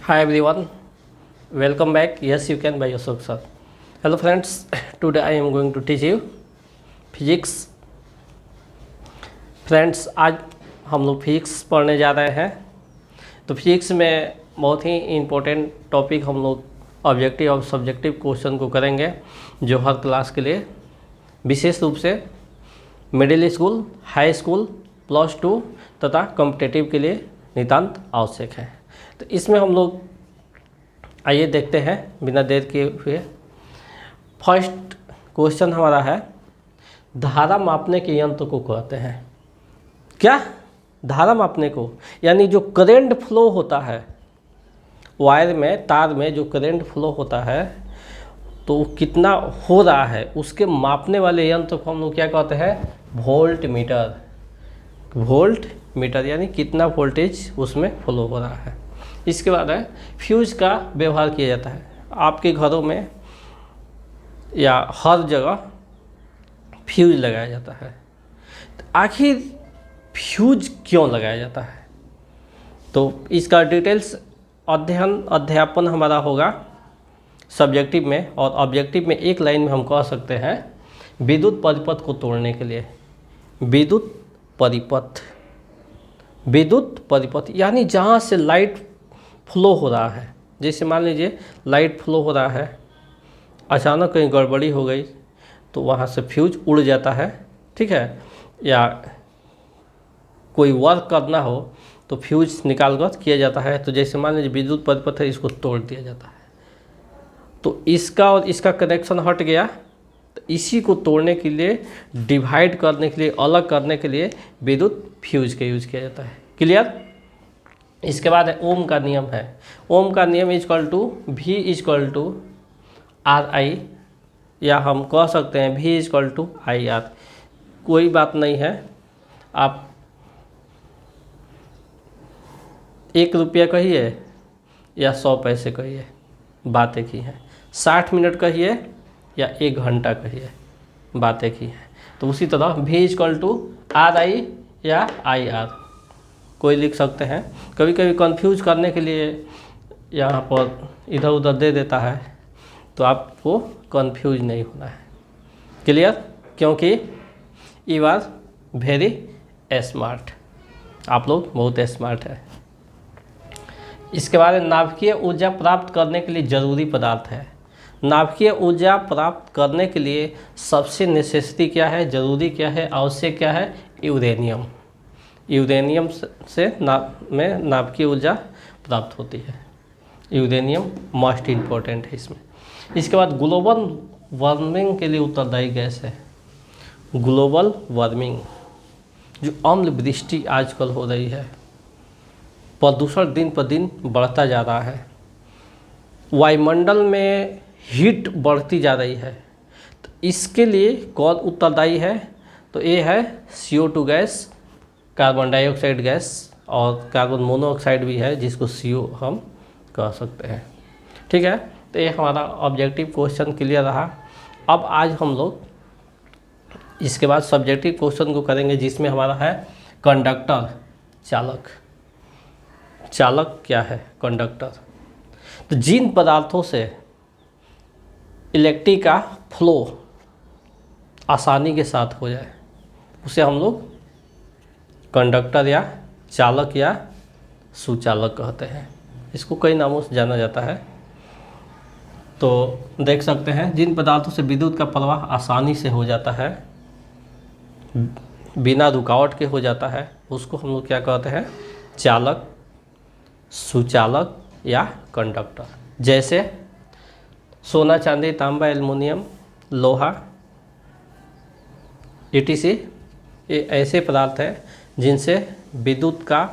Hi everyone, welcome back. Yes, you can by yourself, sir. Hello friends, today I am going to teach you physics. Friends, आज हम लोग physics पढ़ने जा रहे हैं। तो फिजिक्स में बहुत ही इम्पोर्टेंट टॉपिक हम लोग ऑब्जेक्टिव और सब्जेक्टिव क्वेश्चन को करेंगे, जो हर क्लास के लिए विशेष रूप से मिडिल स्कूल, हाई स्कूल, +2 तथा कॉम्पिटिटिव के लिए नितांत आवश्यक है। तो इसमें हम लोग आइए देखते हैं बिना देर के हुए। फर्स्ट क्वेश्चन हमारा है, धारा मापने के यंत्र को कहते हैं क्या? धारा मापने को यानी जो करंट फ्लो होता है वायर में, तार में जो करंट फ्लो होता है तो वो कितना हो रहा है उसके मापने वाले यंत्र को हम लोग क्या कहते हैं? Volt meter. वोल्ट मीटर यानी कितना वोल्टेज उसमें फ्लो हो रहा है। इसके बाद है फ्यूज का व्यवहार किया जाता है। आपके घरों में या हर जगह फ्यूज लगाया जाता है। तो आखिर फ्यूज क्यों लगाया जाता है? तो इसका डिटेल्स अध्यापन हमारा होगा सब्जेक्टिव में, और ऑब्जेक्टिव में एक लाइन में हम कह सकते हैं विद्युत परिपथ को तोड़ने के लिए। विद्युत परिपथ यानी जहाँ से लाइट फ्लो हो रहा है। जैसे मान लीजिए लाइट फ्लो हो रहा है, अचानक कहीं गड़बड़ी हो गई तो वहाँ से फ्यूज उड़ जाता है, ठीक है। या कोई वर्क करना हो तो फ्यूज निकाल कर किया जाता है। तो जैसे मान लीजिए विद्युत परिपथ है, इसको तोड़ दिया जाता है तो इसका और इसका कनेक्शन हट गया। तो इसी को तोड़ने के लिए, डिवाइड करने के लिए, अलग करने के लिए विद्युत फ्यूज का यूज किया जाता है। क्लियर? इसके बाद है ओम का नियम है। ओम का नियम V=RI, या हम कह सकते हैं V=IR। कोई बात नहीं है, आप 1 रुपया कहिए या 100 पैसे कहिए, बात एक ही है। 60 मिनट कहिए या 1 घंटा कहिए, बात एक ही है। तो उसी तरह V=RI या IR कोई लिख सकते हैं। कभी कभी कंफ्यूज करने के लिए यहाँ पर इधर उधर दे देता है, तो आपको कंफ्यूज नहीं होना है। क्लियर? क्योंकि यू आर वेरी स्मार्ट, आप लोग बहुत स्मार्ट है। इसके बाद नाभिकीय ऊर्जा प्राप्त करने के लिए जरूरी पदार्थ है। नाभिकीय ऊर्जा प्राप्त करने के लिए सबसे नेसेसिटी क्या है, जरूरी क्या है, आवश्यक क्या है? यूरेनियम। यूरेनियम से नाभिकीय ऊर्जा प्राप्त होती है। यूरेनियम मोस्ट इम्पोर्टेंट है इसमें। इसके बाद ग्लोबल वार्मिंग के लिए उत्तरदायी गैस है। ग्लोबल वार्मिंग, जो अम्ल वृष्टि आजकल हो रही है, प्रदूषण दिन पर दिन बढ़ता जा रहा है, वायुमंडल में हीट बढ़ती जा रही है, तो इसके लिए कौन उत्तरदायी है? तो ये है CO2 gas, carbon dioxide gas, और कार्बन मोनोऑक्साइड भी है जिसको CO हम कह सकते हैं, ठीक है। तो ये हमारा ऑब्जेक्टिव क्वेश्चन क्लियर रहा। अब आज हम लोग इसके बाद सब्जेक्टिव क्वेश्चन को करेंगे, जिसमें हमारा है कंडक्टर, चालक। चालक क्या है? कंडक्टर। तो जिन पदार्थों से इलेक्ट्रिक का फ्लो आसानी के साथ हो जाए उसे हम लोग कंडक्टर या चालक या सुचालक कहते हैं। इसको कई नामों से जाना जाता है। तो देख सकते हैं, जिन पदार्थों से विद्युत का प्रवाह आसानी से हो जाता है, बिना रुकावट के हो जाता है, उसको हम लोग क्या कहते हैं? चालक, सुचालक या कंडक्टर। जैसे सोना, चांदी, तांबा, एल्युमिनियम, लोहा, ETC, ये ऐसे पदार्थ हैं जिनसे विद्युत का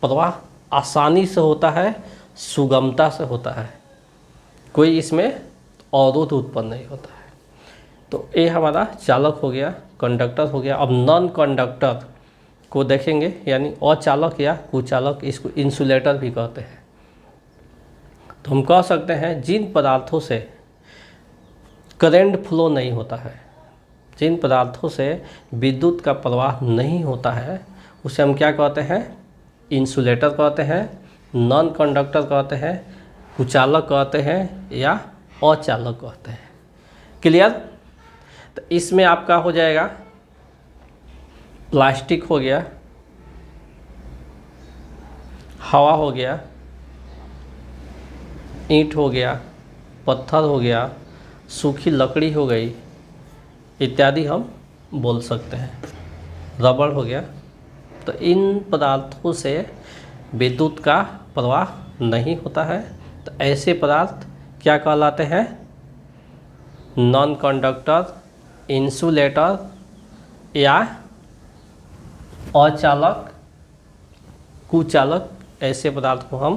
प्रवाह आसानी से होता है, सुगमता से होता है, कोई इसमें अवरोध उत्पन्न नहीं होता है। तो ये हमारा चालक हो गया, कंडक्टर हो गया। अब नॉन कंडक्टर को देखेंगे, यानी अचालक या कुचालक, इसको इंसुलेटर भी कहते हैं। तो हम कह सकते हैं जिन पदार्थों से करंट फ्लो नहीं होता है, जिन पदार्थों से विद्युत का प्रवाह नहीं होता है, उसे हम क्या कहते हैं? इंसुलेटर कहते हैं, नॉन कंडक्टर कहते हैं, कुचालक कहते हैं या अचालक कहते हैं। क्लियर? तो इसमें आपका हो जाएगा प्लास्टिक हो गया, हवा हो गया, ईंट हो गया, पत्थर हो गया, सूखी लकड़ी हो गई इत्यादि हम बोल सकते हैं, रबड़ हो गया। तो इन पदार्थों से विद्युत का प्रवाह नहीं होता है। तो ऐसे पदार्थ क्या कहलाते हैं? नॉन कंडक्टर, इंसुलेटर या अचालक, कुचालक, ऐसे पदार्थ को हम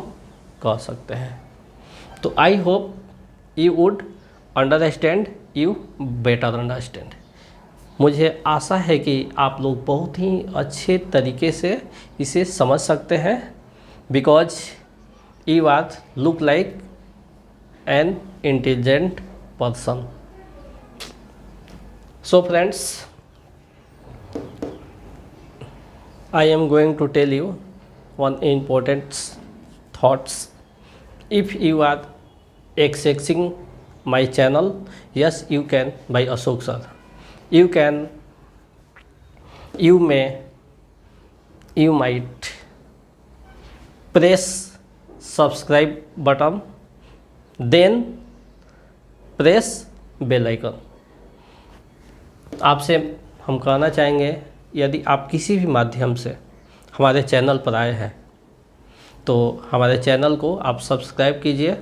कह सकते हैं। तो I hope you would understand, you better understand. मुझे आशा है कि आप लोग बहुत ही अच्छे तरीके से इसे समझ सकते हैं, because you are look like an intelligent person. So friends, I am going to tell you one important thoughts. If you are accessing my channel, yes, you can by Ashok sir. You might press subscribe button, then press bell icon. आपसे हम कहना चाहेंगे, यदि आप किसी भी माध्यम से हमारे चैनल पर आए हैं तो हमारे चैनल को आप सब्सक्राइब कीजिए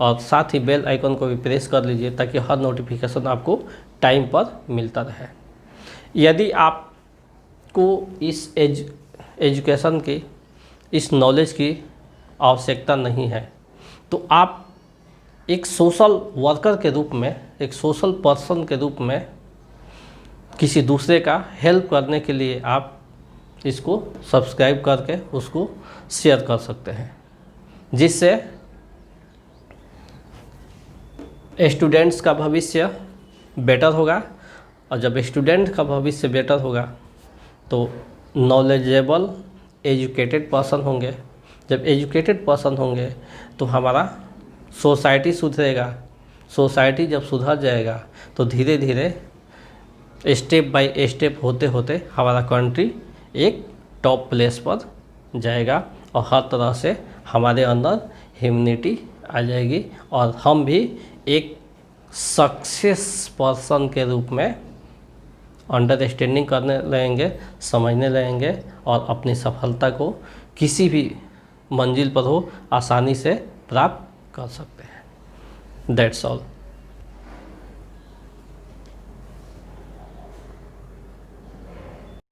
और साथ ही बेल आइकन को भी प्रेस कर लीजिए ताकि हर नोटिफिकेशन आपको टाइम पर मिलता रहे। यदि आपको इस एजुकेशन की, इस नॉलेज की आवश्यकता नहीं है तो आप एक सोशल वर्कर के रूप में, एक सोशल पर्सन के रूप में किसी दूसरे का हेल्प करने के लिए आप इसको सब्सक्राइब करके उसको शेयर कर सकते हैं, जिससे स्टूडेंट्स का भविष्य बेटर होगा। और जब स्टूडेंट का भविष्य बेटर होगा तो नॉलेजेबल एजुकेटेड पर्सन होंगे। जब एजुकेटेड पर्सन होंगे तो हमारा सोसाइटी सुधरेगा। सोसाइटी जब सुधर जाएगा तो धीरे धीरे स्टेप बाय स्टेप होते होते हमारा कंट्री एक टॉप प्लेस पर जाएगा और हर तरह से हमारे अंदर ह्यूमैनिटी आ जाएगी और हम भी एक सक्सेस पर्सन के रूप में अंडरस्टैंडिंग करने लगेंगे, समझने लगेंगे और अपनी सफलता को किसी भी मंजिल पर हो आसानी से प्राप्त कर सकते हैं। That's all.